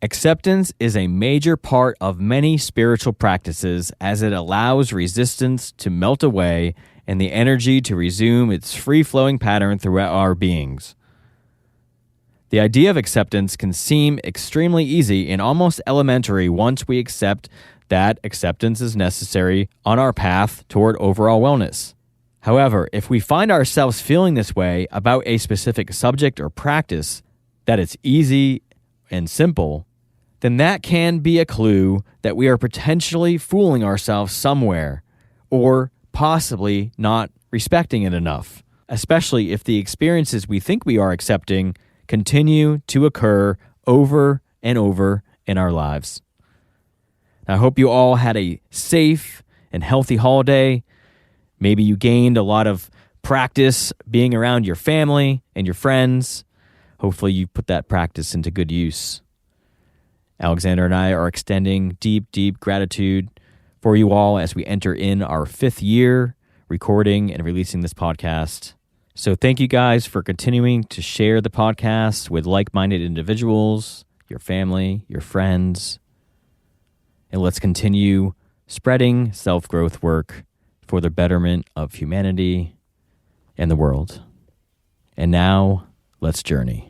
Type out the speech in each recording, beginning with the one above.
Acceptance is a major part of many spiritual practices as it allows resistance to melt away and the energy to resume its free-flowing pattern throughout our beings. The idea of acceptance can seem extremely easy and almost elementary once we accept that acceptance is necessary on our path toward overall wellness. However, if we find ourselves feeling this way about a specific subject or practice, that it's easy and simple, then that can be a clue that we are potentially fooling ourselves somewhere or possibly not respecting it enough, especially if the experiences we think we are accepting continue to occur over and over in our lives. I hope you all had a safe and healthy holiday. Maybe you gained a lot of practice being around your family and your friends. Hopefully you put that practice into good use. Alexander and I are extending deep, deep gratitude for you all as we enter in our 5th year recording and releasing this podcast. So thank you guys for continuing to share the podcast with like-minded individuals, your family, your friends. And let's continue spreading self-growth work for the betterment of humanity and the world. And now, let's journey.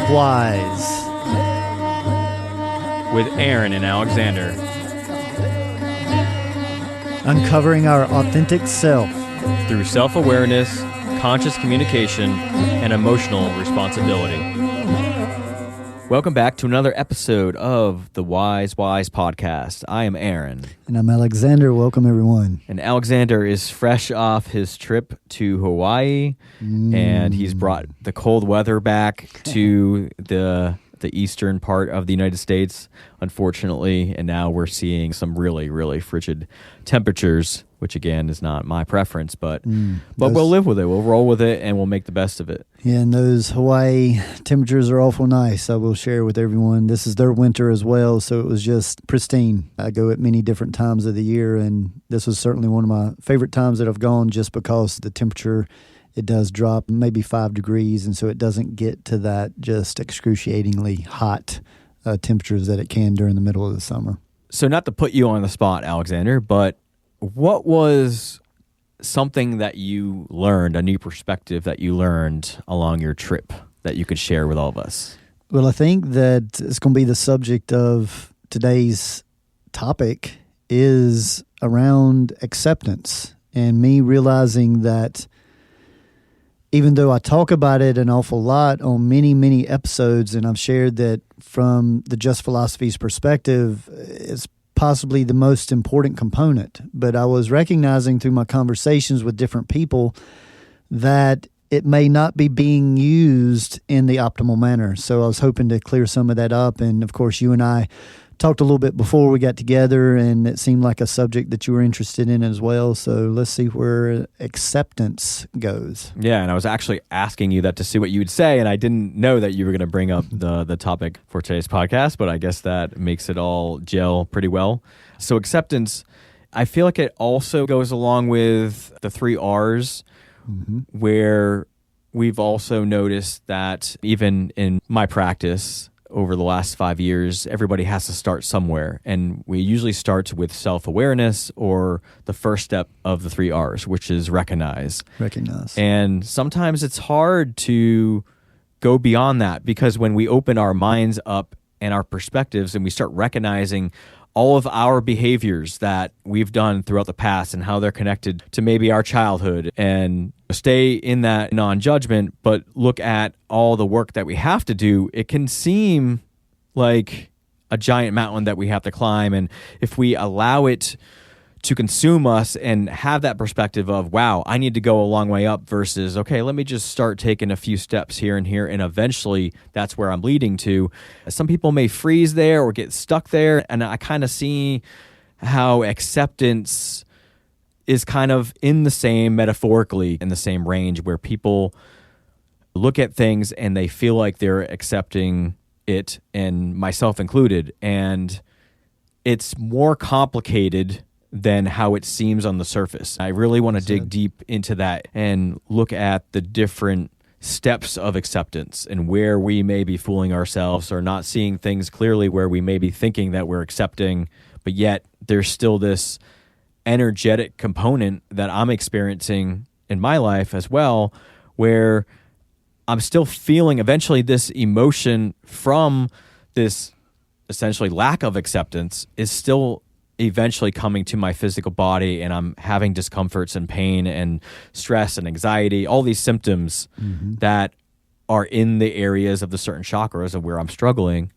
Wise. With Aaron and Alexander. Uncovering our authentic self. Through self-awareness, conscious communication, and emotional responsibility. Welcome back to another episode of the Wise Podcast. I am Aaron. And I'm Alexander. Welcome, everyone. And Alexander is fresh off his trip to Hawaii, and he's brought the cold weather back to the eastern part of the United States, unfortunately, and now we're seeing some really, really frigid temperatures, which again is not my preference, but we'll live with it. We'll roll with it, and we'll make the best of it. Yeah, and those Hawaii temperatures are awful nice. I will share with everyone. This is their winter as well, so it was just pristine. I go at many different times of the year, and this was certainly one of my favorite times that I've gone just because the temperature, it does drop maybe 5 degrees, and so it doesn't get to that just excruciatingly hot temperatures that it can during the middle of the summer. So not to put you on the spot, Alexander, but what was something that you learned, a new perspective that you learned along your trip that you could share with all of us? Well, I think that it's going to be the subject of today's topic is around acceptance, and me realizing that even though I talk about it an awful lot on many, many episodes, and I've shared that from the Just Philosophy's perspective, it's possibly the most important component. But I was recognizing through my conversations with different people that it may not be being used in the optimal manner. So I was hoping to clear some of that up. And of course, you and I talked a little bit before we got together, and it seemed like a subject that you were interested in as well. So let's see where acceptance goes. Yeah, and I was actually asking you that to see what you would say, and I didn't know that you were going to bring up the topic for today's podcast, but I guess that makes it all gel pretty well. So acceptance, I feel like it also goes along with the 3 R's, where we've also noticed that even in my practice over the last 5 years, everybody has to start somewhere. And we usually start with self-awareness, or the first step of the 3 R's, which is recognize. Recognize. And sometimes it's hard to go beyond that, because when we open our minds up and our perspectives and we start recognizing all of our behaviors that we've done throughout the past and how they're connected to maybe our childhood, and stay in that non-judgment, but look at all the work that we have to do, it can seem like a giant mountain that we have to climb. And if we allow it to consume us and have that perspective of, wow, I need to go a long way up versus, okay, let me just start taking a few steps here and here, and eventually that's where I'm leading to. Some people may freeze there or get stuck there, and I kind of see how acceptance is kind of in the same, metaphorically, in the same range where people look at things and they feel like they're accepting it, and myself included, and it's more complicated than how it seems on the surface. I really want to dig deep into that and look at the different steps of acceptance and where we may be fooling ourselves or not seeing things clearly, where we may be thinking that we're accepting, but yet there's still this energetic component that I'm experiencing in my life as well, where I'm still feeling eventually this emotion from this essentially lack of acceptance is still eventually coming to my physical body, and I'm having discomforts and pain and stress and anxiety, all these symptoms that are in the areas of the certain chakras of where I'm struggling.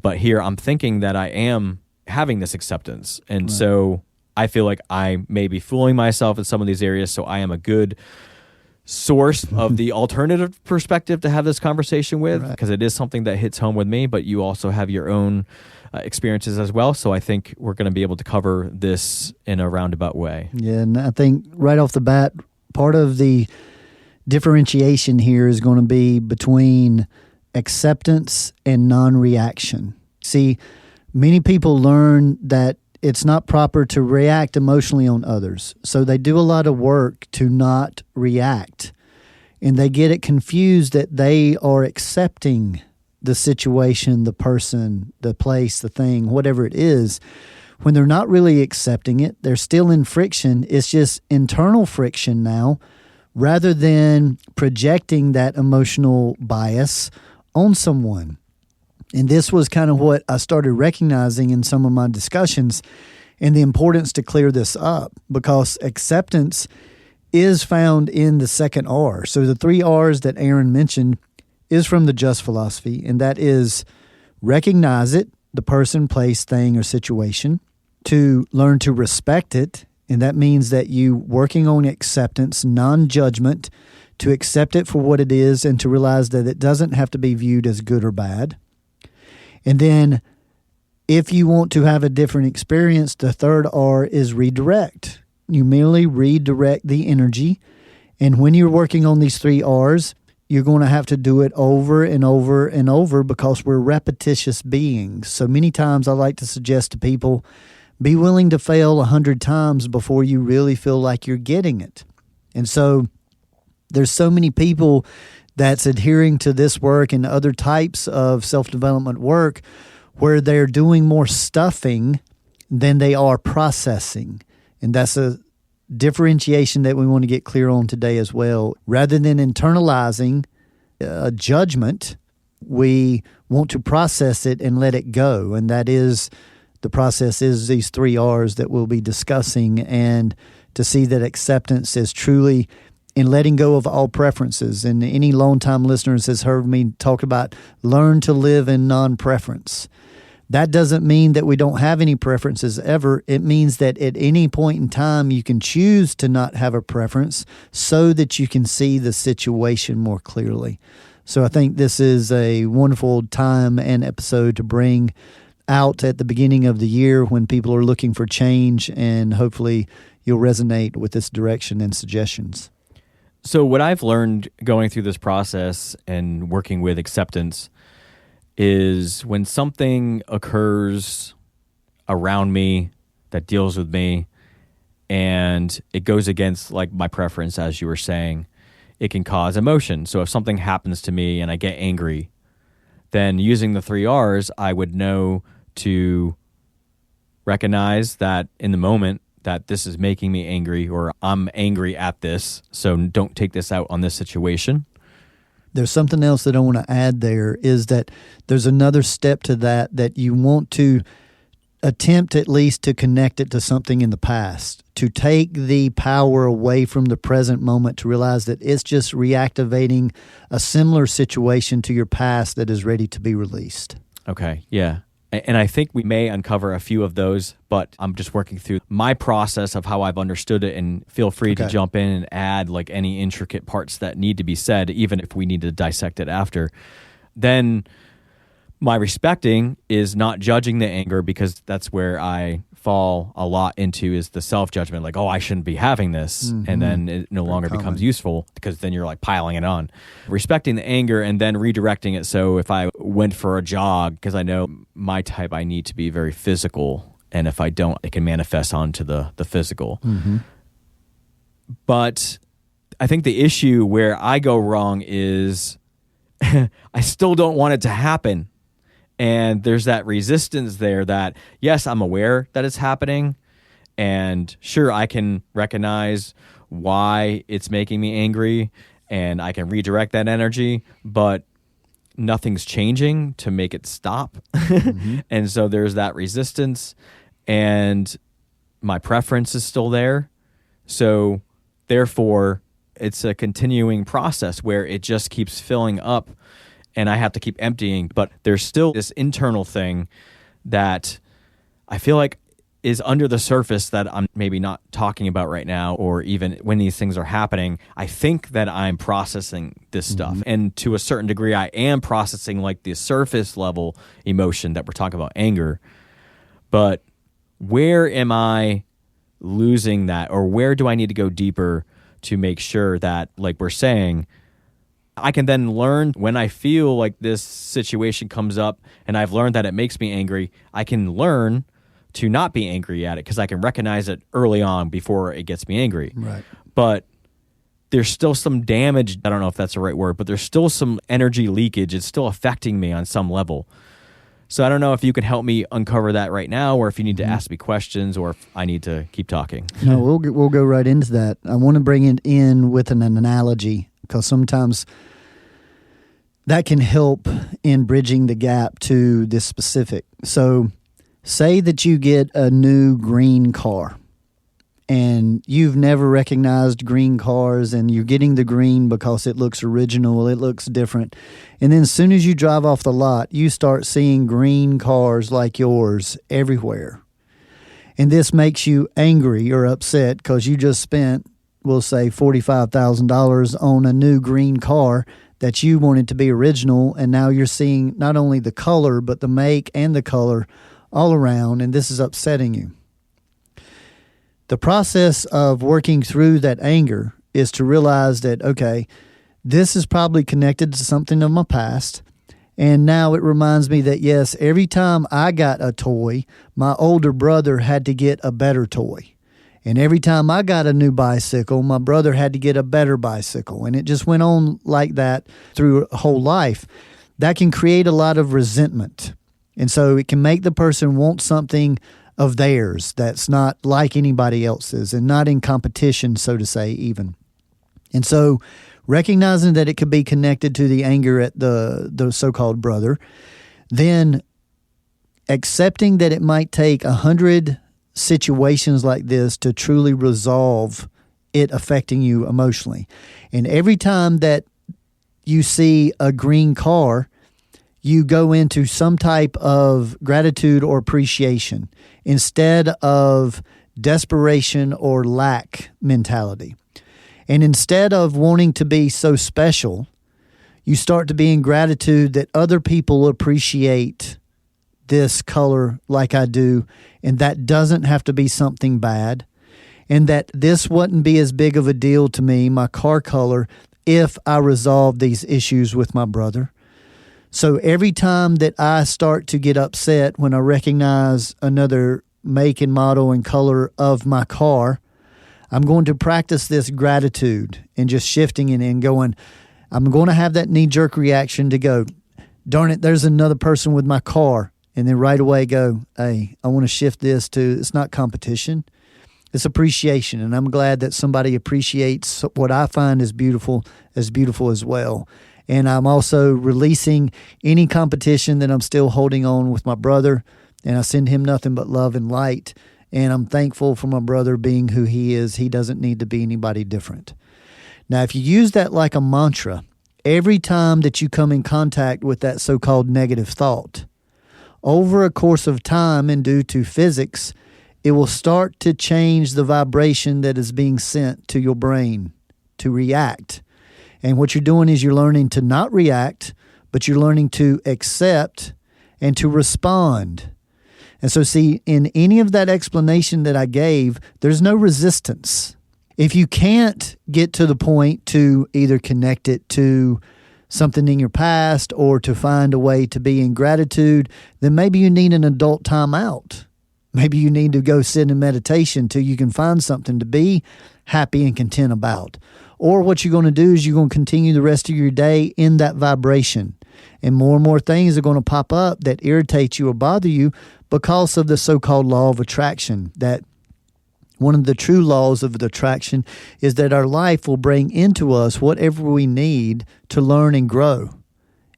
But here I'm thinking that I am having this acceptance. And so I feel like I may be fooling myself in some of these areas. So I am a good source of the alternative perspective to have this conversation with, because it is something that hits home with me, but you also have your own experiences as well. So I think we're going to be able to cover this in a roundabout way. Yeah, and I think right off the bat, part of the differentiation here is going to be between acceptance and non-reaction. See, many people learn that it's not proper to react emotionally on others. So they do a lot of work to not react. And they get it confused that they are accepting the situation, the person, the place, the thing, whatever it is, when they're not really accepting it. They're still in friction. It's just internal friction now, rather than projecting that emotional bias on someone. And this was kind of what I started recognizing in some of my discussions, and the importance to clear this up, because acceptance is found in the second R. So the 3 R's that Aaron mentioned is from the Just philosophy, and that is recognize it, the person, place, thing, or situation, to learn to respect it, and that means that you working on acceptance, non-judgment, to accept it for what it is and to realize that it doesn't have to be viewed as good or bad. And then if you want to have a different experience, the 3rd R is redirect. You merely redirect the energy, and when you're working on these 3 R's, you're going to have to do it over and over and over, because we're repetitious beings. So many times I like to suggest to people, be willing to fail 100 times before you really feel like you're getting it. And so there's so many people that's adhering to this work and other types of self-development work where they're doing more stuffing than they are processing. And that's a differentiation that we want to get clear on today as well. Rather than internalizing a judgment, we want to process it and let it go. And that is, the process is these 3 R's that we'll be discussing, and to see that acceptance is truly in letting go of all preferences. And any longtime listeners has heard me talk about learn to live in non-preference. That doesn't mean that we don't have any preferences ever. It means that at any point in time, you can choose to not have a preference so that you can see the situation more clearly. So I think this is a wonderful time and episode to bring out at the beginning of the year when people are looking for change, and hopefully you'll resonate with this direction and suggestions. So what I've learned going through this process and working with acceptance is when something occurs around me that deals with me and it goes against like my preference, as you were saying, it can cause emotion. So if something happens to me and I get angry, then using the 3 R's, I would know to recognize that in the moment that this is making me angry, or I'm angry at this, so don't take this out on this situation. There's something else that I want to add there, is that there's another step to that you want to attempt at least to connect it to something in the past, to take the power away from the present moment, to realize that it's just reactivating a similar situation to your past that is ready to be released. Okay, yeah. And I think we may uncover a few of those, but I'm just working through my process of how I've understood it, and feel free to jump in and add like any intricate parts that need to be said, even if we need to dissect it after. Then my respecting is not judging the anger, because that's where I fall a lot into, is the self-judgment, like, oh, I shouldn't be having this. And then it no longer becomes useful, because then you're like piling it on. Respecting the anger and then redirecting it. So if I went for a jog, because I know my type, I need to be very physical. And if I don't, it can manifest onto the physical. But I think the issue where I go wrong is I still don't want it to happen. And there's that resistance there that, yes, I'm aware that it's happening. And sure, I can recognize why it's making me angry, and I can redirect that energy, but nothing's changing to make it stop. And so there's that resistance, and my preference is still there. So therefore, it's a continuing process where it just keeps filling up, and I have to keep emptying. But there's still this internal thing that I feel like is under the surface that I'm maybe not talking about right now, or even when these things are happening, I think that I'm processing this stuff. And to a certain degree, I am processing like the surface level emotion that we're talking about, anger. But where am I losing that, or where do I need to go deeper to make sure that, like we're saying, I can then learn when I feel like this situation comes up and I've learned that it makes me angry, I can learn to not be angry at it, because I can recognize it early on before it gets me angry. Right. But there's still some damage. I don't know if that's the right word, but there's still some energy leakage. It's still affecting me on some level. So I don't know if you can help me uncover that right now, or if you need to ask me questions, or if I need to keep talking. No, we'll go right into that. I want to bring it in with an analogy, because sometimes that can help in bridging the gap to this specific. So say that you get a new green car, and you've never recognized green cars, and you're getting the green because it looks original, it looks different. And then as soon as you drive off the lot, you start seeing green cars like yours everywhere. And this makes you angry or upset because you just spent, we'll say, $45,000 on a new green car that you wanted to be original, and now you're seeing not only the color, but the make and the color all around, and this is upsetting you. The process of working through that anger is to realize that, okay, this is probably connected to something of my past, and now it reminds me that, yes, every time I got a toy, my older brother had to get a better toy. And every time I got a new bicycle, my brother had to get a better bicycle. And it just went on like that through a whole life. That can create a lot of resentment. And so it can make the person want something of theirs that's not like anybody else's, and not in competition, so to say, even. And so recognizing that it could be connected to the anger at the so-called brother, then accepting that it might take 100 situations like this to truly resolve it affecting you emotionally. And every time that you see a green car, you go into some type of gratitude or appreciation instead of desperation or lack mentality. And instead of wanting to be so special, you start to be in gratitude that other people appreciate this color like I do, and that doesn't have to be something bad, and that this wouldn't be as big of a deal to me, my car color, if I resolve these issues with my brother. So every time that I start to get upset when I recognize another make and model and color of my car, I'm going to practice this gratitude and just shifting it and going, I'm going to have that knee-jerk reaction to go, darn it, there's another person with my car. And then right away go, hey, I want to shift this to, it's not competition, it's appreciation. And I'm glad that somebody appreciates what I find is beautiful as well. And I'm also releasing any competition that I'm still holding on with my brother. And I send him nothing but love and light. And I'm thankful for my brother being who he is. He doesn't need to be anybody different. Now, if you use that like a mantra, every time that you come in contact with that so-called negative thought, over a course of time and due to physics, it will start to change the vibration that is being sent to your brain to react. And what you're doing is you're learning to not react, but you're learning to accept and to respond. And so, see, in any of that explanation that I gave, there's no resistance. If you can't get to the point to either connect it to something in your past or to find a way to be in gratitude, then maybe you need an adult timeout. Maybe you need to go sit in meditation till you can find something to be happy and content about. Or what you're going to do is you're going to continue the rest of your day in that vibration. And more things are going to pop up that irritate you or bother you because of the so-called law of attraction. That one of the true laws of attraction is that our life will bring into us whatever we need to learn and grow.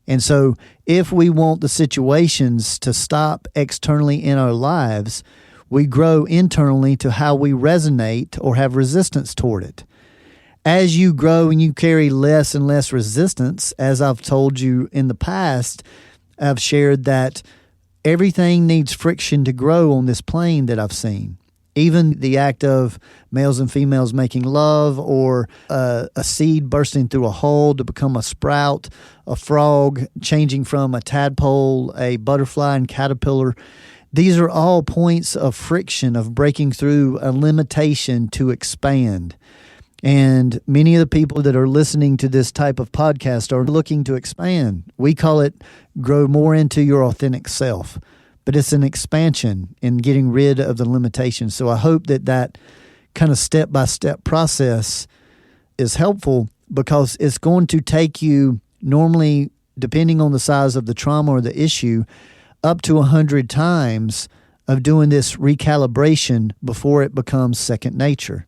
And so if we want the situations to stop externally in our lives, we grow internally to how we resonate or have resistance toward it. As you grow and you carry less and less resistance, as I've told you in the past, I've shared that everything needs friction to grow on this plane that I've seen. Even the act of males and females making love, or a seed bursting through a hole to become a sprout, a frog changing from a tadpole, a butterfly and caterpillar. These are all points of friction, of breaking through a limitation to expand. And many of the people that are listening to this type of podcast are looking to expand. We call it grow more into your authentic self. But it's an expansion in getting rid of the limitations. So I hope that kind of step-by-step process is helpful, because it's going to take you normally, depending on the size of the trauma or the issue, up to 100 times of doing this recalibration before it becomes second nature.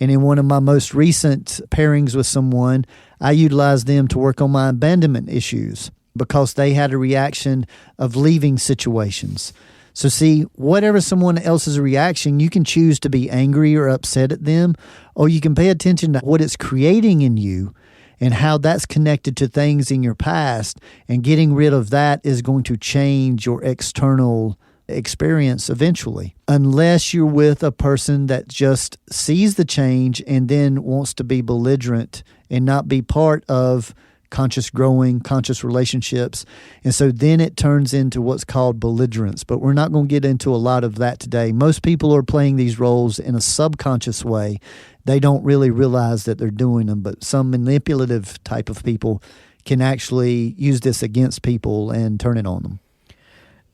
And in one of my most recent pairings with someone, I utilized them to work on my abandonment issues because they had a reaction of leaving situations. So see, whatever someone else's reaction, you can choose to be angry or upset at them, or you can pay attention to what it's creating in you and how that's connected to things in your past, and getting rid of that is going to change your external experience eventually, unless you're with a person that just sees the change and then wants to be belligerent and not be part of conscious growing, conscious relationships. And so then it turns into what's called belligerence. But we're not going to get into a lot of that today. Most people are playing these roles in a subconscious way. They don't really realize that they're doing them, but some manipulative type of people can actually use this against people and turn it on them.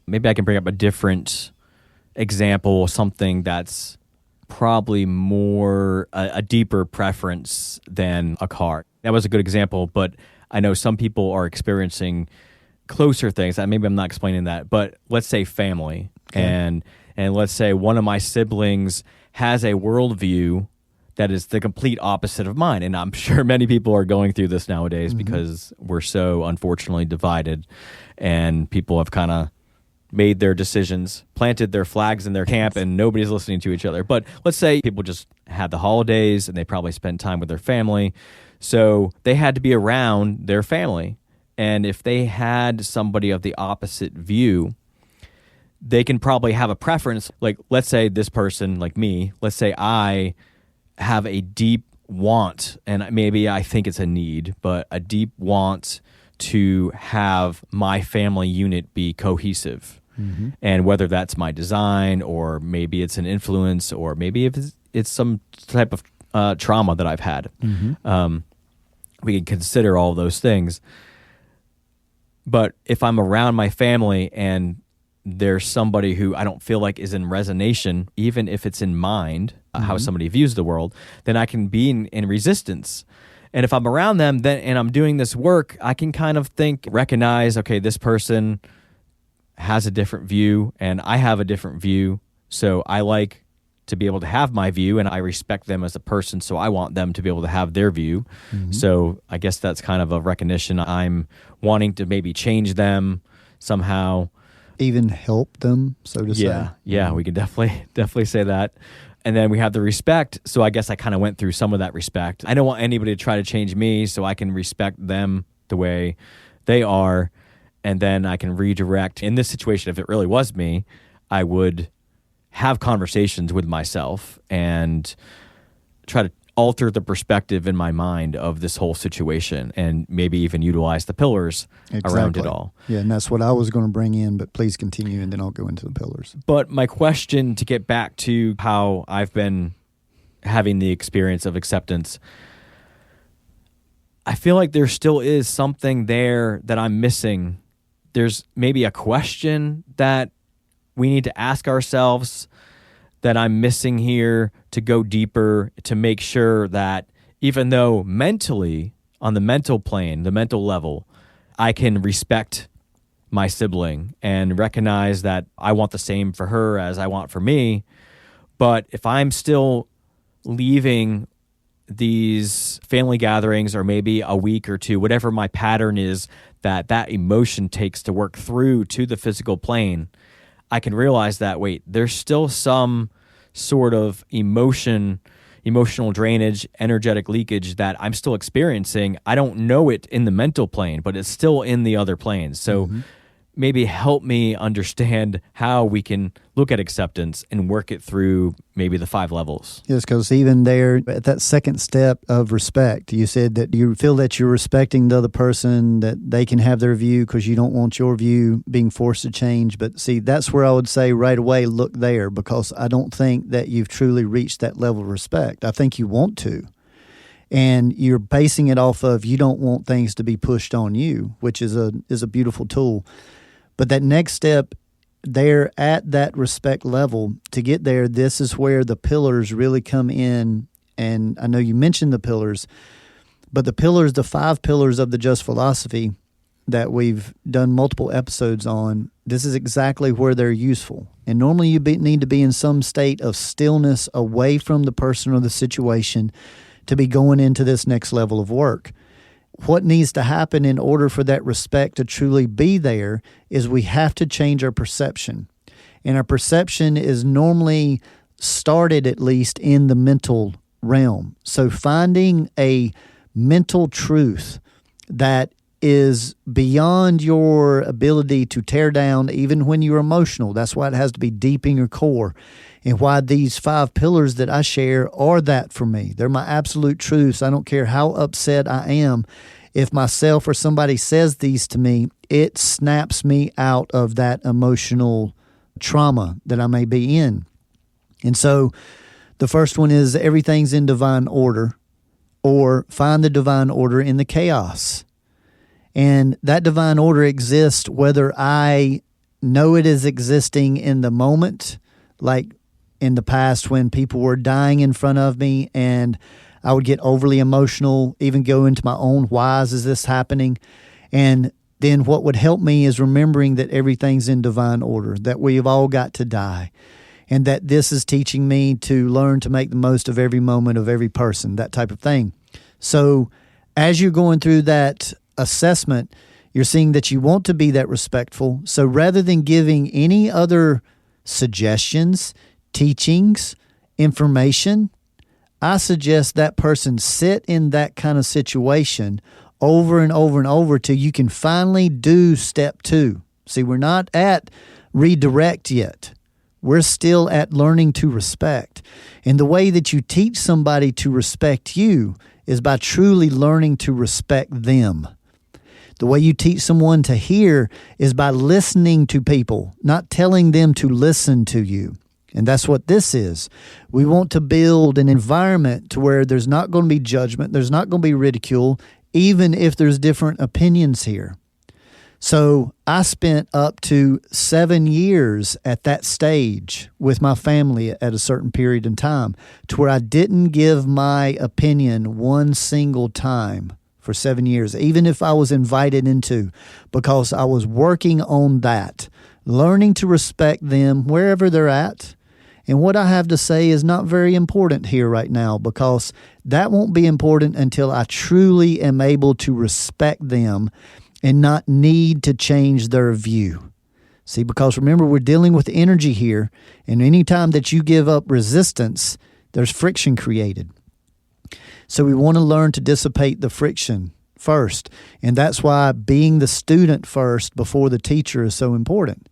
Maybe I can bring up a different example, something that's probably more a deeper preference than a car. That was a good example, but I know some people are experiencing closer things. Maybe I'm not explaining that, but let's say family. Okay. And let's say one of my siblings has a worldview that is the complete opposite of mine. And I'm sure many people are going through this nowadays because we're so unfortunately divided, and people have kind of made their decisions, planted their flags in their camp, and nobody's listening to each other. But let's say people just had the holidays and they probably spent time with their family. So they had to be around their family. And if they had somebody of the opposite view, they can probably have a preference. Like, let's say this person, like me, let's say I have a deep want, and maybe I think it's a need, but a deep want to have my family unit be cohesive. Mm-hmm. And whether that's my design, or maybe it's an influence, or maybe if it's some type of trauma that I've had. Mm-hmm. We can consider all those things. But if I'm around my family and there's somebody who I don't feel like is in resonation, even if it's in mind, how somebody views the world, then I can be in resistance. And if I'm around them then and I'm doing this work, I can kind of recognize, okay, this person has a different view and I have a different view. So I like to be able to have my view, and I respect them as a person, so I want them to be able to have their view. Mm-hmm. So I guess that's kind of a recognition. I'm wanting to maybe change them somehow. Even help them, so to say. Yeah, we could definitely say that. And then we have the respect. So I guess I kind of went through some of that respect. I don't want anybody to try to change me, so I can respect them the way they are. and then I can redirect. In this situation, if it really was me, I would have conversations with myself and try to alter the perspective in my mind of this whole situation, and maybe even utilize the pillars around it all. Yeah, and that's what I was going to bring in, but please continue, and then I'll go into the pillars. But my question, to get back to how I've been having the experience of acceptance, I feel like there still is something there that I'm missing. There's maybe a question that we need to ask ourselves that I'm missing here to go deeper, to make sure that even though mentally, on the mental plane, the mental level, I can respect my sibling and recognize that I want the same for her as I want for me. But if I'm still leaving these family gatherings, or maybe a week or two, whatever my pattern is that emotion takes to work through to the physical plane, I can realize that, wait, there's still some sort of emotional drainage, energetic leakage that I'm still experiencing. I don't know it in the mental plane, but it's still in the other planes. So maybe help me understand how we can look at acceptance and work it through maybe the 5 levels. Yes, because even there, at that second step of respect, you said that you feel that you're respecting the other person, that they can have their view because you don't want your view being forced to change. But see, that's where I would say right away, look there, because I don't think that you've truly reached that level of respect. I think you want to. And you're basing it off of you don't want things to be pushed on you, which is a beautiful tool. But that next step there at that respect level, to get there, this is where the pillars really come in. And I know you mentioned the pillars, but the pillars, the 5 pillars of the Just philosophy that we've done multiple episodes on, this is exactly where they're useful. And normally you need to be in some state of stillness away from the person or the situation to be going into this next level of work. What needs to happen in order for that respect to truly be there is we have to change our perception. And our perception is normally started, at least, in the mental realm. So finding a mental truth that is beyond your ability to tear down, even when you're emotional. That's why it has to be deep in your core. And why these 5 pillars that I share are that for me. They're my absolute truths. I don't care how upset I am. If myself or somebody says these to me, it snaps me out of that emotional trauma that I may be in. And so the first one is everything's in divine order, or find the divine order in the chaos. And that divine order exists whether I know it is existing in the moment, like in the past when people were dying in front of me and I would get overly emotional, even go into my own why is this happening? And then what would help me is remembering that everything's in divine order, that we've all got to die, and that this is teaching me to learn to make the most of every moment of every person, that type of thing. So as you're going through that assessment, you're seeing that you want to be that respectful. So rather than giving any other suggestions, teachings, information, I suggest that person sit in that kind of situation over and over and over till you can finally do step 2. See, we're not at redirect yet. We're still at learning to respect. And the way that you teach somebody to respect you is by truly learning to respect them. The way you teach someone to hear is by listening to people, not telling them to listen to you. And that's what this is. We want to build an environment to where there's not going to be judgment, there's not going to be ridicule, even if there's different opinions here. So I spent up to 7 years at that stage with my family at a certain period in time, to where I didn't give my opinion one single time for 7 years, even if I was invited into, because I was working on that, learning to respect them wherever they're at. And what I have to say is not very important here right now, because that won't be important until I truly am able to respect them and not need to change their view. See, because remember, we're dealing with energy here, and anytime that you give up resistance, there's friction created. So we want to learn to dissipate the friction first. And that's why being the student first before the teacher is so important.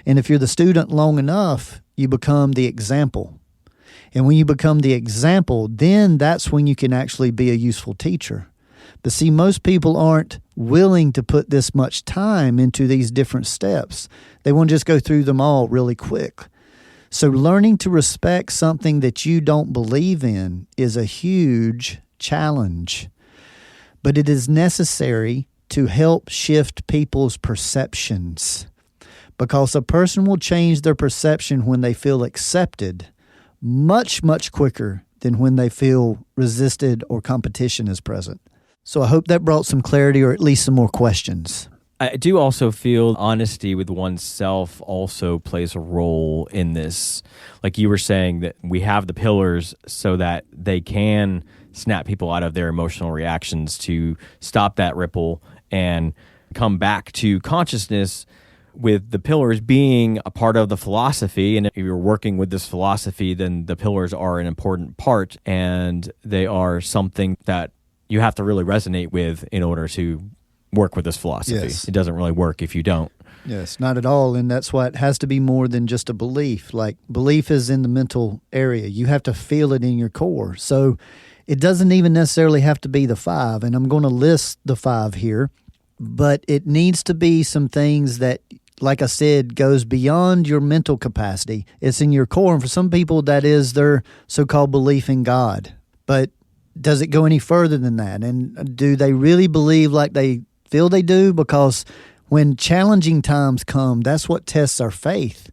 And if you're the student long enough, you become the example. And when you become the example, then that's when you can actually be a useful teacher. But see, most people aren't willing to put this much time into these different steps. They want to just go through them all really quick. So learning to respect something that you don't believe in is a huge challenge. But it is necessary to help shift people's perceptions, because a person will change their perception when they feel accepted much, much quicker than when they feel resisted or competition is present. So I hope that brought some clarity, or at least some more questions. I do also feel honesty with oneself also plays a role in this. Like you were saying, that we have the pillars so that they can snap people out of their emotional reactions to stop that ripple and come back to consciousness, with the pillars being a part of the philosophy. And if you're working with this philosophy, then the pillars are an important part, and they are something that you have to really resonate with in order to work with this philosophy. Yes. It doesn't really work if you don't. Yes, not at all. And that's why it has to be more than just a belief. Like, belief is in the mental area. You have to feel it in your core. So it doesn't even necessarily have to be the 5. And I'm going to list the 5 here. But it needs to be some things that, like I said, goes beyond your mental capacity. It's in your core. And for some people, that is their so-called belief in God. But does it go any further than that? And do they really believe like they feel they do? Because when challenging times come, that's what tests our faith.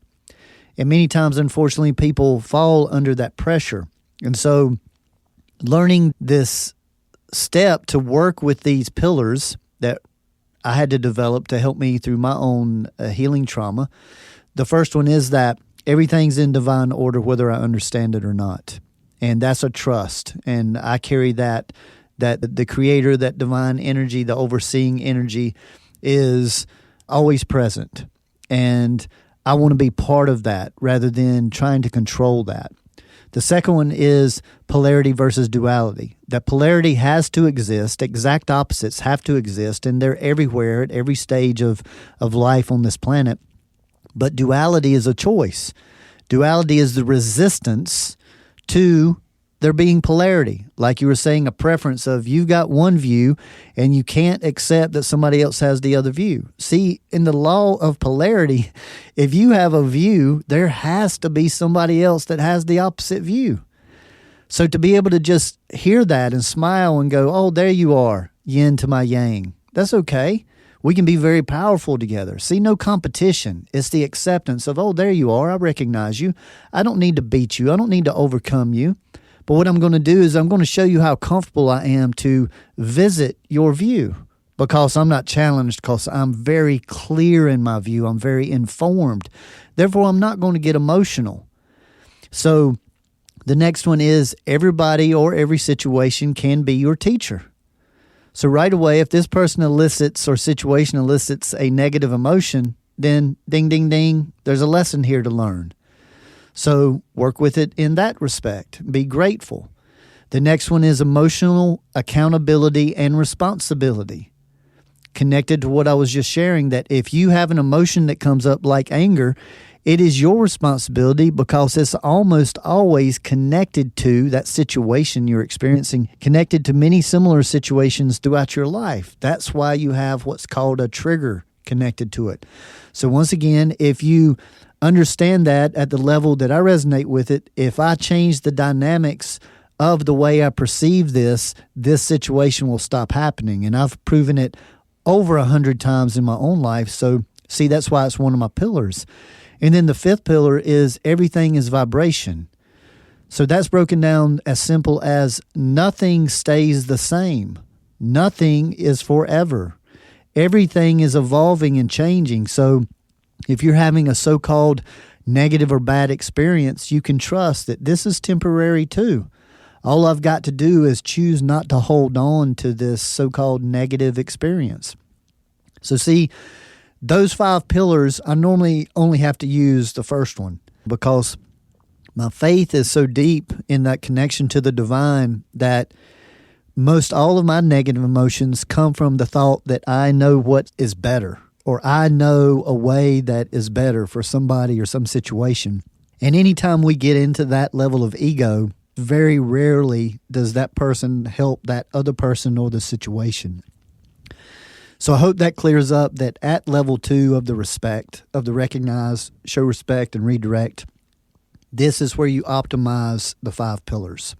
And many times, unfortunately, people fall under that pressure. And so learning this step to work with these pillars that I had to develop to help me through my own healing trauma. The first one is that everything's in divine order, whether I understand it or not. And that's a trust. And I carry that the creator, that divine energy, the overseeing energy is always present. And I want to be part of that rather than trying to control that. The second one is polarity versus duality. That polarity has to exist. Exact opposites have to exist, and they're everywhere at every stage of life on this planet. But duality is a choice. Duality is the resistance to there being polarity. Like you were saying, a preference of you've got one view and you can't accept that somebody else has the other view. See, in the law of polarity, if you have a view, there has to be somebody else that has the opposite view. So to be able to just hear that and smile and go, oh, there you are, yin to my yang, that's okay. We can be very powerful together. See, no competition. It's the acceptance of, oh, there you are. I recognize you. I don't need to beat you. I don't need to overcome you. But what I'm going to do is I'm going to show you how comfortable I am to visit your view, because I'm not challenged, because I'm very clear in my view. I'm very informed. Therefore, I'm not going to get emotional. So the next one is everybody or every situation can be your teacher. So right away, if this person elicits or situation elicits a negative emotion, then ding, ding, ding, there's a lesson here to learn. So work with it in that respect. Be grateful. The next one is emotional accountability and responsibility. Connected to what I was just sharing, that if you have an emotion that comes up like anger, it is your responsibility, because it's almost always connected to that situation you're experiencing, connected to many similar situations throughout your life. That's why you have what's called a trigger connected to it. So once again, if you understand that at the level that I resonate with it, if I change the dynamics of the way I perceive this situation will stop happening. And I've proven it over 100 times in my own life. So see, that's why it's one of my pillars. And then the 5th pillar is everything is vibration. So that's broken down as simple as nothing stays the same. Nothing is forever. Everything is evolving and changing. So if you're having a so-called negative or bad experience, you can trust that this is temporary too. All I've got to do is choose not to hold on to this so-called negative experience. So see, those 5 pillars, I normally only have to use the first one, because my faith is so deep in that connection to the divine that most all of my negative emotions come from the thought that I know what is better, or I know a way that is better for somebody or some situation. And anytime we get into that level of ego, very rarely does that person help that other person or the situation. So I hope that clears up that at level 2 of the respect, of the recognize, show respect, and redirect, this is where you optimize the 5 pillars.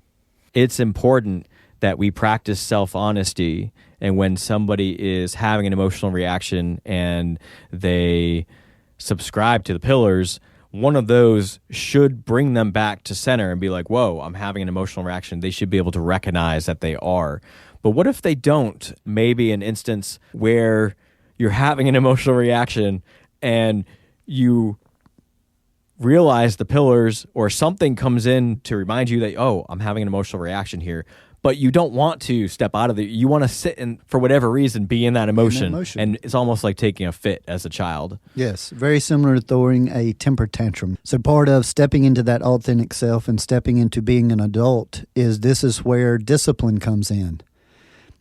It's important that we practice self-honesty, and when somebody is having an emotional reaction and they subscribe to the pillars, one of those should bring them back to center and be like, whoa, I'm having an emotional reaction. They should be able to recognize that they are. But what if they don't? Maybe an instance where you're having an emotional reaction and you realize the pillars, or something comes in to remind you that, oh, I'm having an emotional reaction here, but you don't want to step out of it. You want to sit and, for whatever reason, be in that emotion. And it's almost like taking a fit as a child. Yes, very similar to throwing a temper tantrum. So part of stepping into that authentic self and stepping into being an adult is this is where discipline comes in.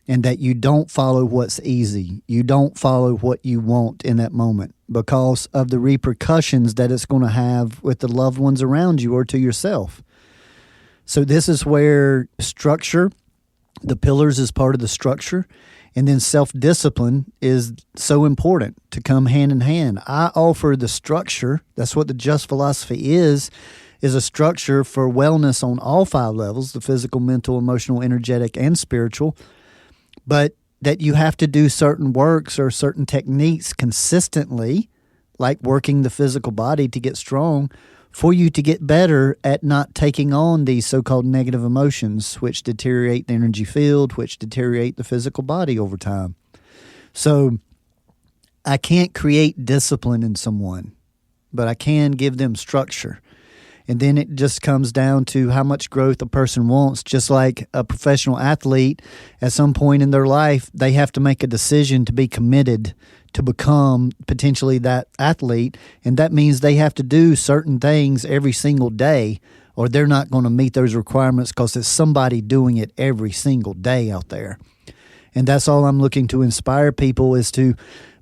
And that you don't follow what's easy. You don't follow what you want in that moment because of the repercussions that it's going to have with the loved ones around you or to yourself. So this is where structure, the pillars is part of the structure, and then self-discipline is so important to come hand in hand. I offer the structure, that's what the Just philosophy is a structure for wellness on all 5 levels, the physical, mental, emotional, energetic, and spiritual, but that you have to do certain works or certain techniques consistently, like working the physical body to get strong, for you to get better at not taking on these so-called negative emotions, which deteriorate the energy field, which deteriorate the physical body over time. So I can't create discipline in someone, but I can give them structure. And then it just comes down to how much growth a person wants. Just like a professional athlete, at some point in their life, they have to make a decision to be committed to become potentially that athlete. And that means they have to do certain things every single day, or they're not going to meet those requirements because it's somebody doing it every single day out there. And that's all I'm looking to inspire people, is to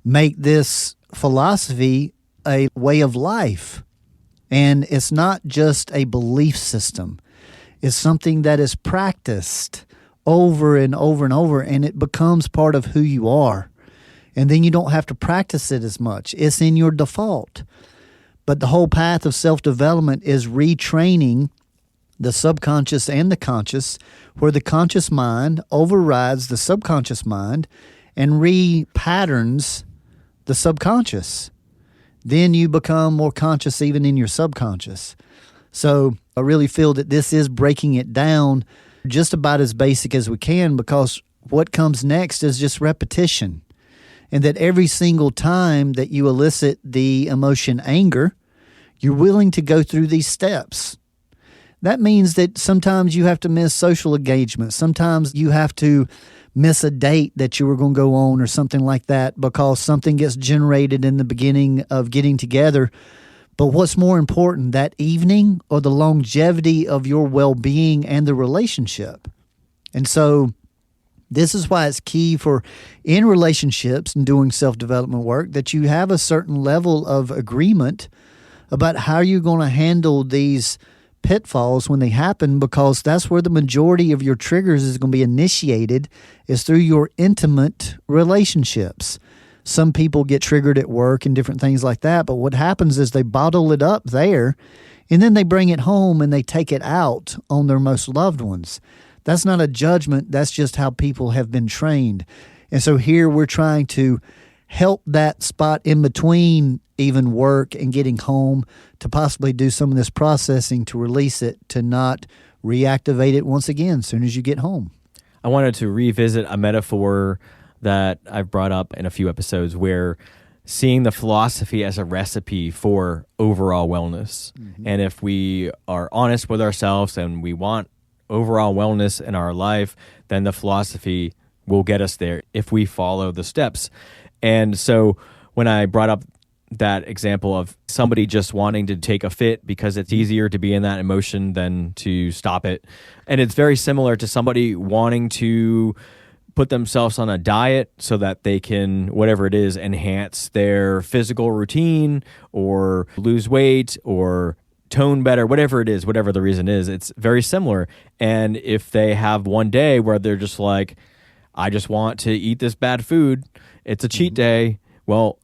make this philosophy a way of life. And it's not just a belief system. It's something that is practiced over and over and over, and it becomes part of who you are. And then you don't have to practice it as much. It's in your default. But the whole path of self-development is retraining the subconscious and the conscious, where the conscious mind overrides the subconscious mind and re-patterns the subconscious. Then you become more conscious even in your subconscious. So I really feel that this is breaking it down just about as basic as we can, because what comes next is just repetition. And that every single time that you elicit the emotion anger, you're willing to go through these steps. That means that sometimes you have to miss social engagement. Sometimes you have to miss a date that you were going to go on or something like that because something gets generated in the beginning of getting together. But what's more important, that evening or the longevity of your well-being and the relationship? And so this is why it's key for in relationships and doing self-development work that you have a certain level of agreement about how you're going to handle these pitfalls when they happen, because that's where the majority of your triggers is going to be initiated, is through your intimate relationships. Some people get triggered at work and different things like that, but what happens is they bottle it up there and then they bring it home and they take it out on their most loved ones. That's not a judgment. That's just how people have been trained. And so here we're trying to help that spot in between even work and getting home to possibly do some of this processing to release it, to not reactivate it once again as soon as you get home. I wanted to revisit a metaphor that I've brought up in a few episodes, where seeing the philosophy as a recipe for overall wellness. Mm-hmm. And if we are honest with ourselves and we want overall wellness in our life, then the philosophy will get us there if we follow the steps. And so when I brought up that example of somebody just wanting to take a fit because it's easier to be in that emotion than to stop it. And it's very similar to somebody wanting to put themselves on a diet so that they can, whatever it is, enhance their physical routine or lose weight or tone better, whatever it is, whatever the reason is. It's very similar. And if they have one day where they're just like, I just want to eat this bad food, it's a cheat day. Well,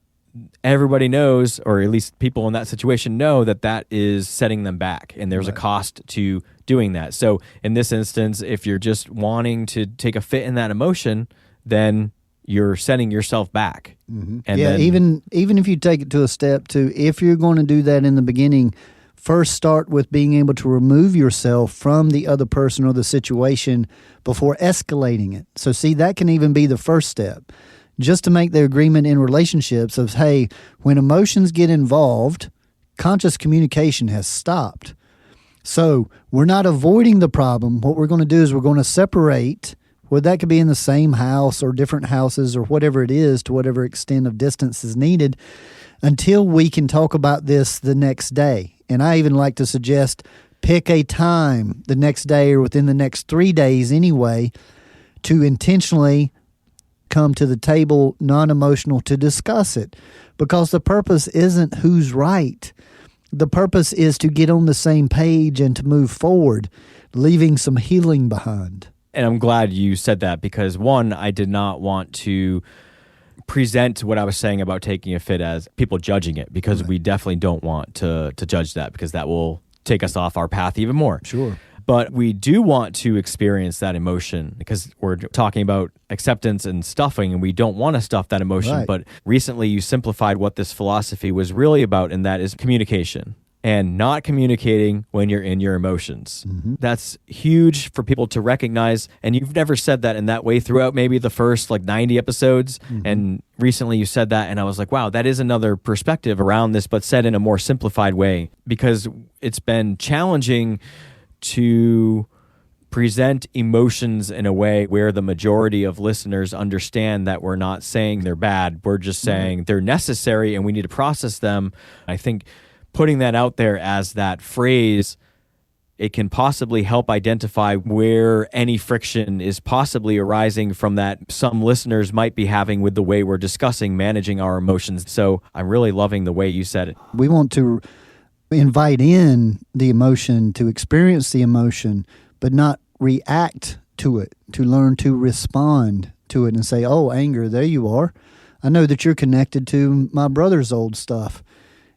everybody knows, or at least people in that situation know, that that is setting them back, and there's a cost to doing that. So in this instance, if you're just wanting to take a fit in that emotion, then you're setting yourself back. And then, even if you take it to a step to, if you're going to do that in the beginning, first start with being able to remove yourself from the other person or the situation before escalating it. So see, that can even be the first step. Just to make the agreement in relationships of, hey, when emotions get involved, conscious communication has stopped. So we're not avoiding the problem. What we're going to do is we're going to separate, well, that could be in the same house or different houses or whatever it is, to whatever extent of distance is needed, until we can talk about this the next day. And I even like to suggest pick a time the next day or within the next 3 days anyway to intentionally come to the table non-emotional to discuss it, because the purpose isn't who's right. The purpose is to get on the same page and to move forward, leaving some healing behind. And I'm glad you said that, because one, I did not want to present what I was saying about taking a fit as people judging it, because we definitely don't want to judge that, because that will take us off our path even more. Sure. But we do want to experience that emotion, because we're talking about acceptance and stuffing, and we don't want to stuff that emotion. Right. But recently you simplified what this philosophy was really about, and that is communication, and not communicating when you're in your emotions. That's huge for people to recognize. And you've never said that in that way throughout maybe the first 90 episodes. And recently you said that, and I was like, wow, that is another perspective around this, but said in a more simplified way, because it's been challenging to present emotions in a way where the majority of listeners understand that we're not saying they're bad. We're just saying they're necessary and we need to process them. I think putting that out there as that phrase, it can possibly help identify where any friction is possibly arising from that some listeners might be having with the way we're discussing managing our emotions. So I'm really loving the way you said it. We want to invite in the emotion, to experience the emotion, but not react to it, to learn to respond to it and say, oh, anger, there you are. I know that you're connected to my brother's old stuff,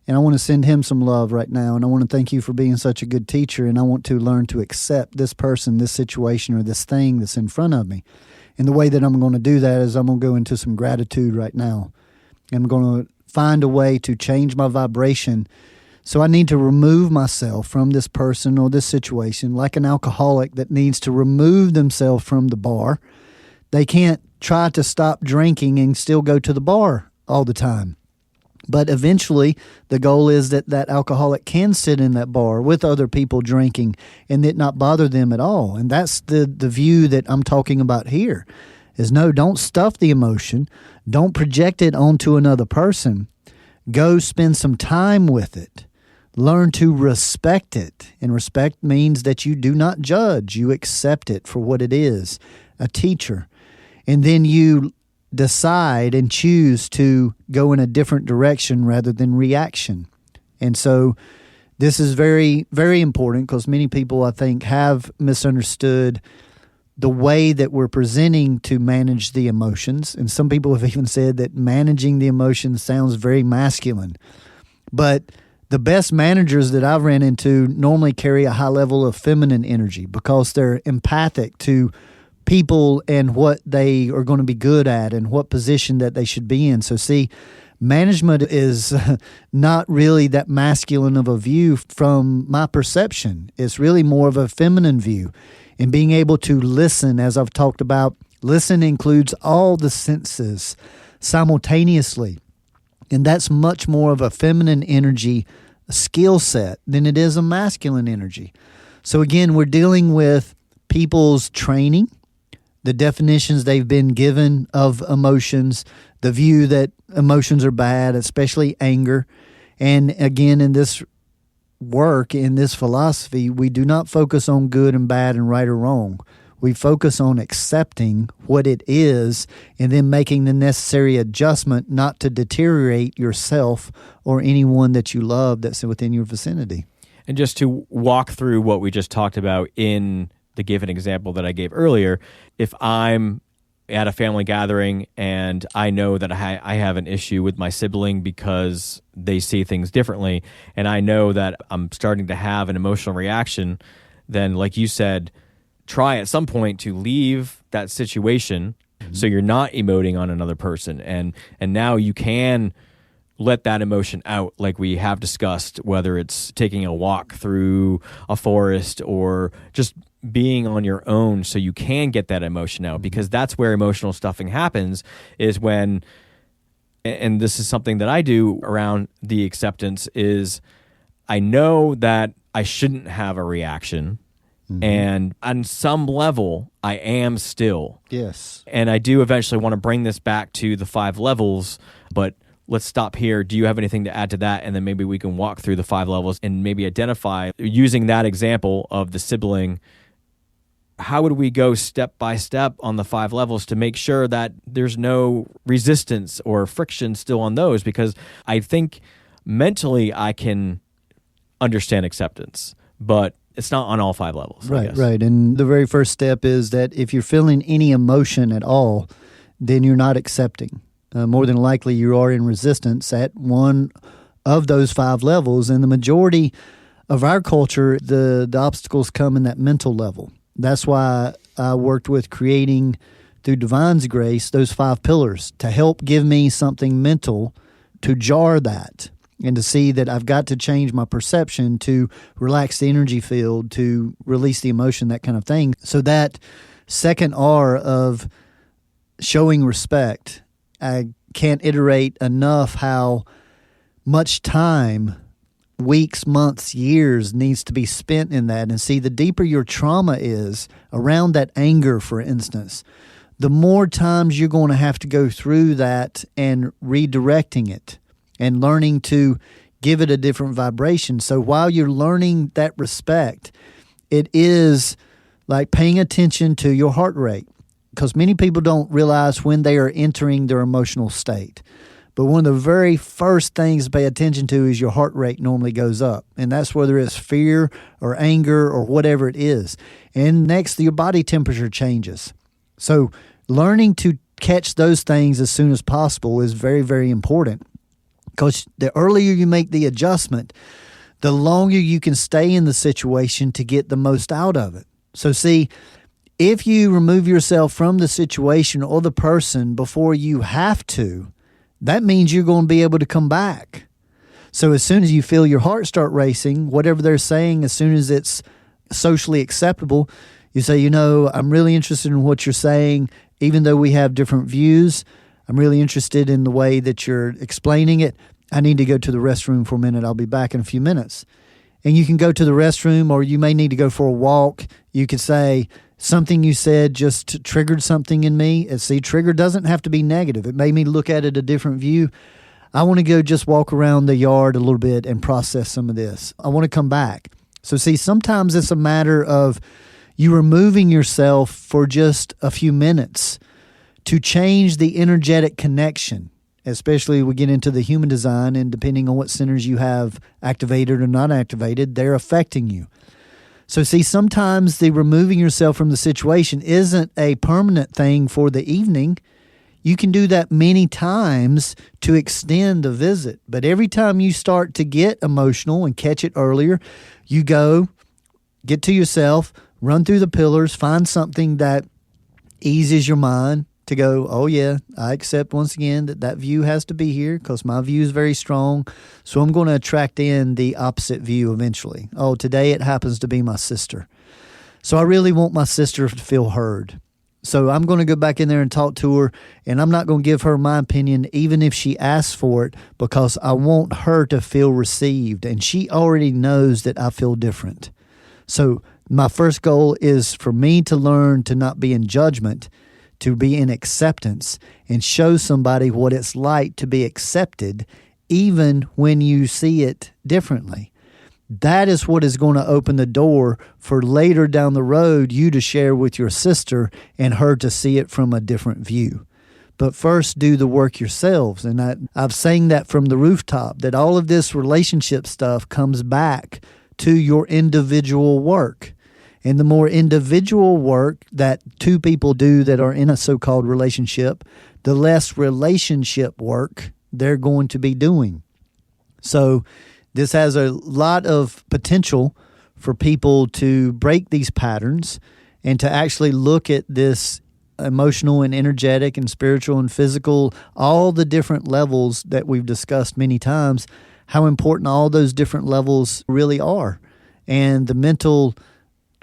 and I want to send him some love right now, and I want to thank you for being such a good teacher, and I want to learn to accept this person, this situation, or this thing that's in front of me. And the way that I'm going to do that is I'm going to go into some gratitude right now. I'm going to find a way to change my vibration. So I need to remove myself from this person or this situation, like an alcoholic that needs to remove themselves from the bar. They can't try to stop drinking and still go to the bar all the time. But eventually, the goal is that that alcoholic can sit in that bar with other people drinking and it not bother them at all. And that's the view that I'm talking about here, is no, don't stuff the emotion. Don't project it onto another person. Go spend some time with it. Learn to respect it. And respect means that you do not judge. You accept it for what it is, a teacher. And then you decide and choose to go in a different direction rather than reaction. And so this is very, very important, because many people, I think, have misunderstood the way that we're presenting to manage the emotions. And some people have even said that managing the emotions sounds very masculine. But the best managers that I've ran into normally carry a high level of feminine energy, because they're empathic to people and what they are going to be good at and what position that they should be in. So see, management is not really that masculine of a view from my perception. It's really more of a feminine view. And being able to listen, as I've talked about, listen includes all the senses simultaneously. And that's much more of a feminine energy skill set than it is a masculine energy. So again, we're dealing with people's training, the definitions they've been given of emotions, the view that emotions are bad, especially anger. And again, in this work, in this philosophy, we do not focus on good and bad and right or wrong. We focus on accepting what it is and then making the necessary adjustment not to deteriorate yourself or anyone that you love that's within your vicinity. And just to walk through what we just talked about in the given example that I gave earlier, if I'm at a family gathering and I know that I have an issue with my sibling because they see things differently, and I know that I'm starting to have an emotional reaction, then like you said, try at some point to leave that situation so you're not emoting on another person. And now you can let that emotion out like we have discussed, whether it's taking a walk through a forest or just being on your own so you can get that emotion out, because that's where emotional stuffing happens, is when, and this is something that I do around the acceptance, is I know that I shouldn't have a reaction. And on some level, I am still. Yes. And I do eventually want to bring this back to the 5 levels, but let's stop here. Do you have anything to add to that? And then maybe we can walk through the 5 levels and maybe identify, using that example of the sibling, how would we go step by step on the 5 levels to make sure that there's no resistance or friction still on those? Because I think mentally I can understand acceptance, but it's not on all 5 levels. Right, right. And the very first step is that if you're feeling any emotion at all, then you're not accepting. More than likely, you are in resistance at one of those 5 levels. And the majority of our culture, the obstacles come in that mental level. That's why I worked with creating, through Divine's grace, those 5 pillars to help give me something mental to jar that, and to see that I've got to change my perception to relax the energy field, to release the emotion, that kind of thing. So that second R of showing respect, I can't iterate enough how much time, weeks, months, years, needs to be spent in that. And see, the deeper your trauma is around that anger, for instance, the more times you're going to have to go through that and redirecting it and learning to give it a different vibration. So while you're learning that respect, it is like paying attention to your heart rate, because many people don't realize when they are entering their emotional state. But one of the very first things to pay attention to is your heart rate normally goes up. And that's whether it's fear or anger or whatever it is. And next, your body temperature changes. So learning to catch those things as soon as possible is very, very important. Because the earlier you make the adjustment, the longer you can stay in the situation to get the most out of it. So see, if you remove yourself from the situation or the person before you have to, that means you're going to be able to come back. So as soon as you feel your heart start racing, whatever they're saying, as soon as it's socially acceptable, you say, I'm really interested in what you're saying, even though we have different views. I'm really interested in the way that you're explaining it. I need to go to the restroom for a minute. I'll be back in a few minutes. And you can go to the restroom, or you may need to go for a walk. You could say, something you said just triggered something in me. And see, trigger doesn't have to be negative. It made me look at it a different view. I want to go just walk around the yard a little bit and process some of this. I want to come back. So see, sometimes it's a matter of you removing yourself for just a few minutes to change the energetic connection, especially we get into the human design, and depending on what centers you have activated or not activated, they're affecting you. So see, sometimes the removing yourself from the situation isn't a permanent thing for the evening. You can do that many times to extend the visit. But every time you start to get emotional and catch it earlier, you go, get to yourself, run through the pillars, find something that eases your mind, to go, oh yeah, I accept once again that view has to be here because my view is very strong. So I'm going to attract in the opposite view eventually. Oh, today it happens to be my sister. So I really want my sister to feel heard. So I'm going to go back in there and talk to her, and I'm not going to give her my opinion even if she asks for it, because I want her to feel received, and she already knows that I feel different. So My first goal is for me to learn to not be in judgment, to be in acceptance, and show somebody what it's like to be accepted, even when you see it differently. That is what is going to open the door for later down the road you to share with your sister and her to see it from a different view. But first, do the work yourselves. And I've saying that from the rooftop, that all of this relationship stuff comes back to your individual work. And the more individual work that two people do that are in a so-called relationship, the less relationship work they're going to be doing. So this has a lot of potential for people to break these patterns and to actually look at this emotional and energetic and spiritual and physical, all the different levels that we've discussed many times, how important all those different levels really are. And the mental,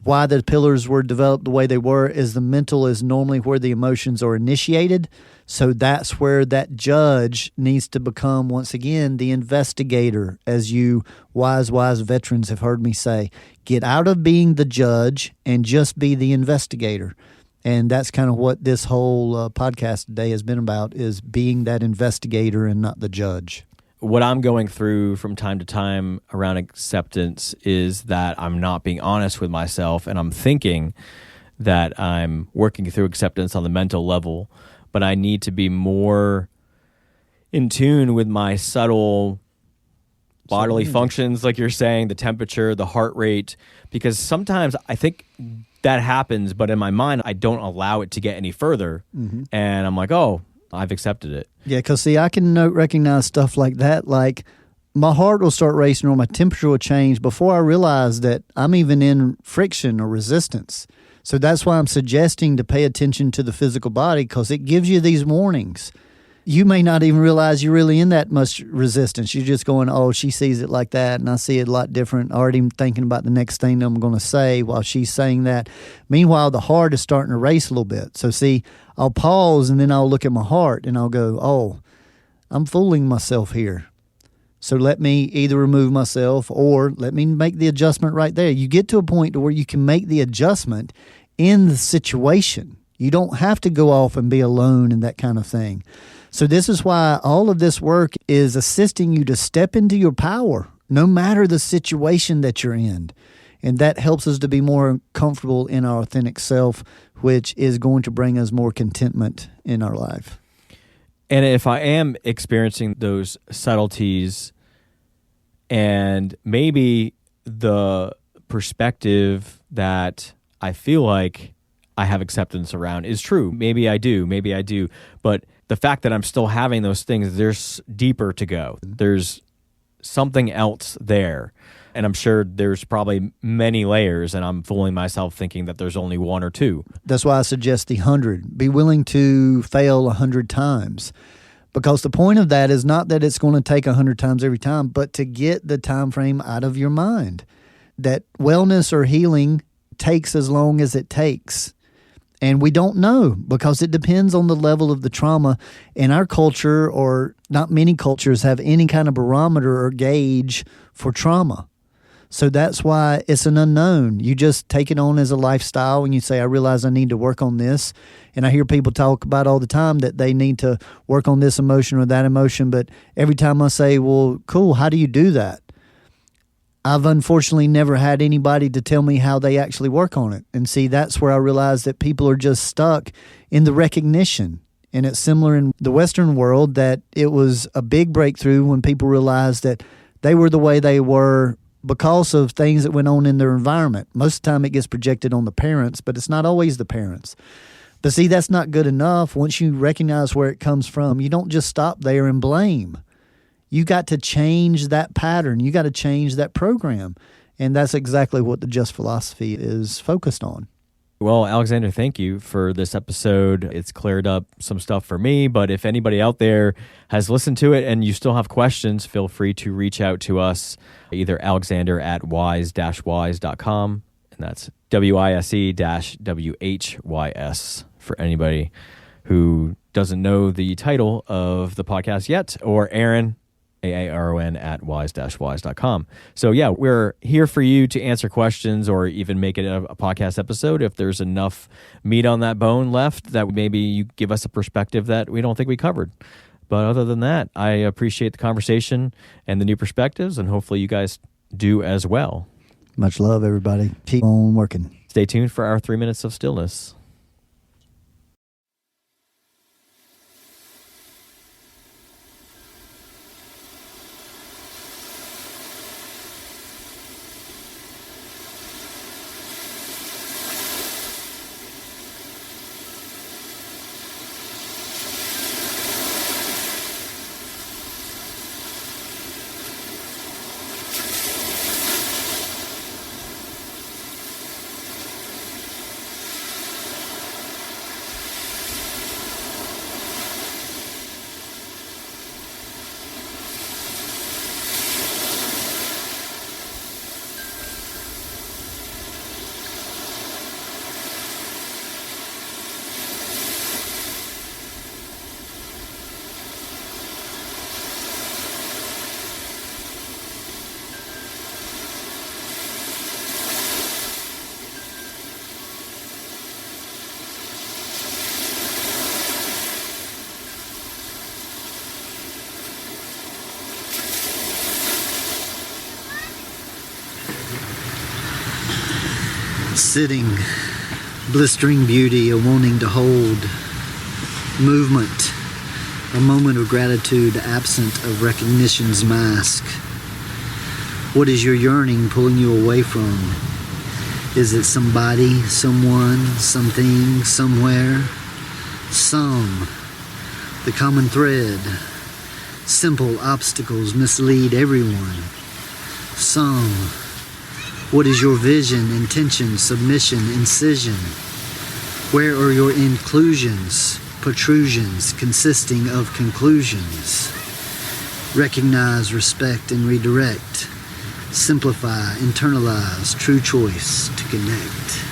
why the pillars were developed the way they were, is the mental is normally where the emotions are initiated. So that's where that judge needs to become, once again, the investigator, as you wise veterans have heard me say. Get out of being the judge and just be the investigator. And that's kind of what this whole podcast today has been about, is being that investigator and not the judge. What I'm going through from time to time around acceptance is that I'm not being honest with myself, and I'm thinking that I'm working through acceptance on the mental level, but I need to be more in tune with my subtle bodily functions, like you're saying, the temperature, the heart rate, because sometimes I think that happens, but in my mind, I don't allow it to get any further, and I'm like, oh, I've accepted it. Yeah, because see, I can recognize stuff like that. Like my heart will start racing or my temperature will change before I realize that I'm even in friction or resistance. So that's why I'm suggesting to pay attention to the physical body, because it gives you these warnings. You may not even realize you're really in that much resistance. You're just going, oh, she sees it like that, and I see it a lot different. Already thinking about the next thing I'm going to say while she's saying that. Meanwhile, the heart is starting to race a little bit. So see, I'll pause and then I'll look at my heart and I'll go, oh, I'm fooling myself here. So let me either remove myself or let me make the adjustment right there. You get to a point to where you can make the adjustment in the situation. You don't have to go off and be alone and that kind of thing. So this is why all of this work is assisting you to step into your power, no matter the situation that you're in. And that helps us to be more comfortable in our authentic self, which is going to bring us more contentment in our life. And if I am experiencing those subtleties and maybe the perspective that I feel like I have acceptance around is true. Maybe I do. But the fact that I'm still having those things, there's deeper to go. There's something else there. And I'm sure there's probably many layers, and I'm fooling myself thinking that there's only one or two. That's why I suggest the 100. Be willing to fail 100 times. Because the point of that is not that it's going to take 100 times every time, but to get the time frame out of your mind. That wellness or healing takes as long as it takes. And we don't know, because it depends on the level of the trauma. In our culture, or not many cultures, have any kind of barometer or gauge for trauma. So that's why it's an unknown. You just take it on as a lifestyle and you say, I realize I need to work on this. And I hear people talk about all the time that they need to work on this emotion or that emotion. But every time I say, well, cool, how do you do that? I've unfortunately never had anybody to tell me how they actually work on it. And see, that's where I realize that people are just stuck in the recognition. And it's similar in the Western world, that it was a big breakthrough when people realized that they were the way they were because of things that went on in their environment. Most of the time it gets projected on the parents, but it's not always the parents. But see, that's not good enough. Once you recognize where it comes from, you don't just stop there and blame. You got to change that pattern. You got to change that program. And that's exactly what the Just Philosophy is focused on. Well, Alexander, thank you for this episode. It's cleared up some stuff for me, but if anybody out there has listened to it and you still have questions, feel free to reach out to us, either Alexander at wise-wise.com, and that's WISE-WHYS for anybody who doesn't know the title of the podcast yet, or Aaron, AARON at wise-wise.com. So yeah, we're here for you to answer questions or even make it a podcast episode if there's enough meat on that bone left that maybe you give us a perspective that we don't think we covered. But other than that, I appreciate the conversation and the new perspectives, and hopefully you guys do as well. Much love, everybody. Keep on working. Stay tuned for our 3 minutes of stillness. Sitting, blistering beauty, a wanting to hold, movement, a moment of gratitude absent of recognition's mask. What is your yearning pulling you away from? Is it somebody, someone, something, somewhere? Some, the common thread. Simple obstacles mislead everyone. Some. What is your vision, intention, submission, incision? Where are your inclusions, protrusions consisting of conclusions? Recognize, respect, and redirect. Simplify, internalize, true choice to connect.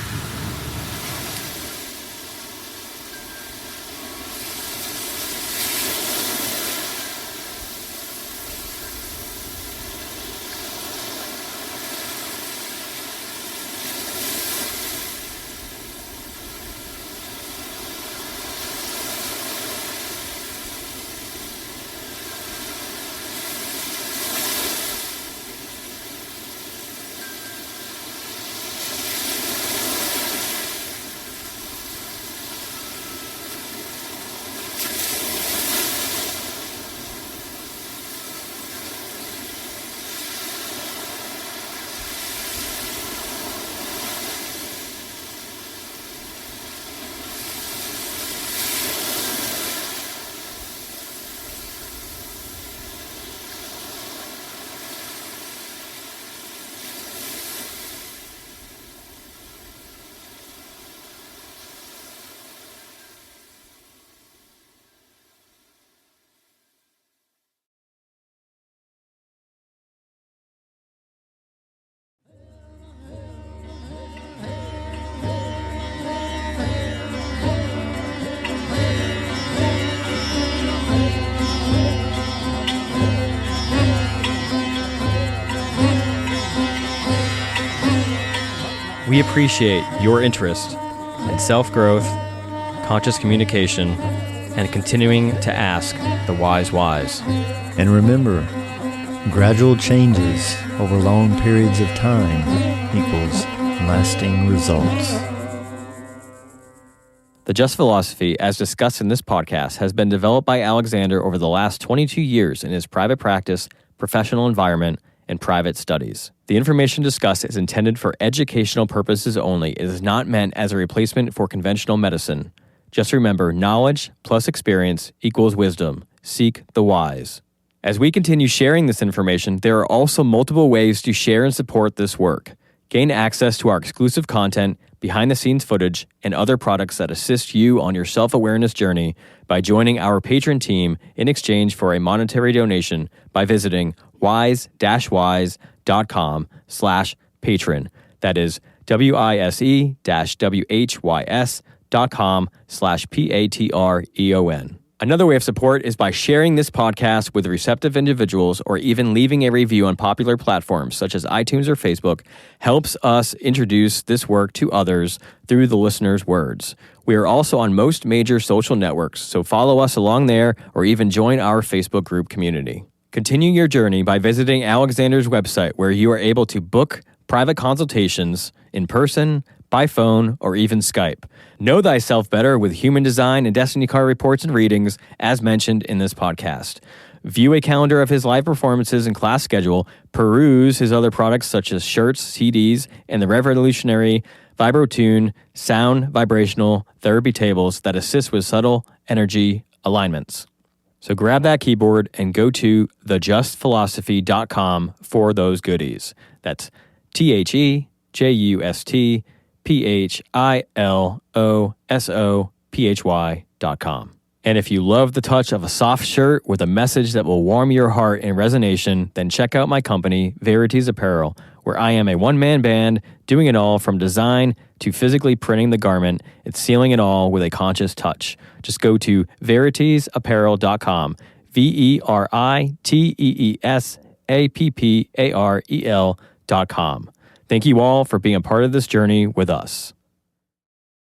We appreciate your interest in self-growth, conscious communication, and continuing to ask the wise whys. And remember, gradual changes over long periods of time equals lasting results. The Just Philosophy, as discussed in this podcast, has been developed by Alexander over the last 22 years in his private practice, professional environment, and private studies. The information discussed is intended for educational purposes only. It is not meant as a replacement for conventional medicine. Just remember, knowledge plus experience equals wisdom. Seek the wise. As we continue sharing this information, there are also multiple ways to share and support this work. Gain access to our exclusive content, behind-the-scenes footage, and other products that assist you on your self-awareness journey by joining our patron team in exchange for a monetary donation by visiting wise-wise.com/patron. That is wise-whys.com/patreon. Another way of support is by sharing this podcast with receptive individuals or even leaving a review on popular platforms such as iTunes or Facebook helps us introduce this work to others through the listener's words. We are also on most major social networks, so follow us along there or even join our Facebook group community. Continue your journey by visiting Alexander's website, where you are able to book private consultations in person, by phone, or even Skype. Know thyself better with human design and destiny card reports and readings, as mentioned in this podcast. View a calendar of his live performances and class schedule, peruse his other products such as shirts, CDs, and the revolutionary VibroTune sound vibrational therapy tables that assist with subtle energy alignments. So grab that keyboard and go to thejustphilosophy.com for those goodies. That's thejustphilosophy.com. And if you love the touch of a soft shirt with a message that will warm your heart in resonation, then check out my company, Verities Apparel, where I am a one-man band doing it all from design to physically printing the garment and sealing it all with a conscious touch. Just go to veritiesapparel.com, VERITEESAPPAREL.com. Thank you all for being a part of this journey with us.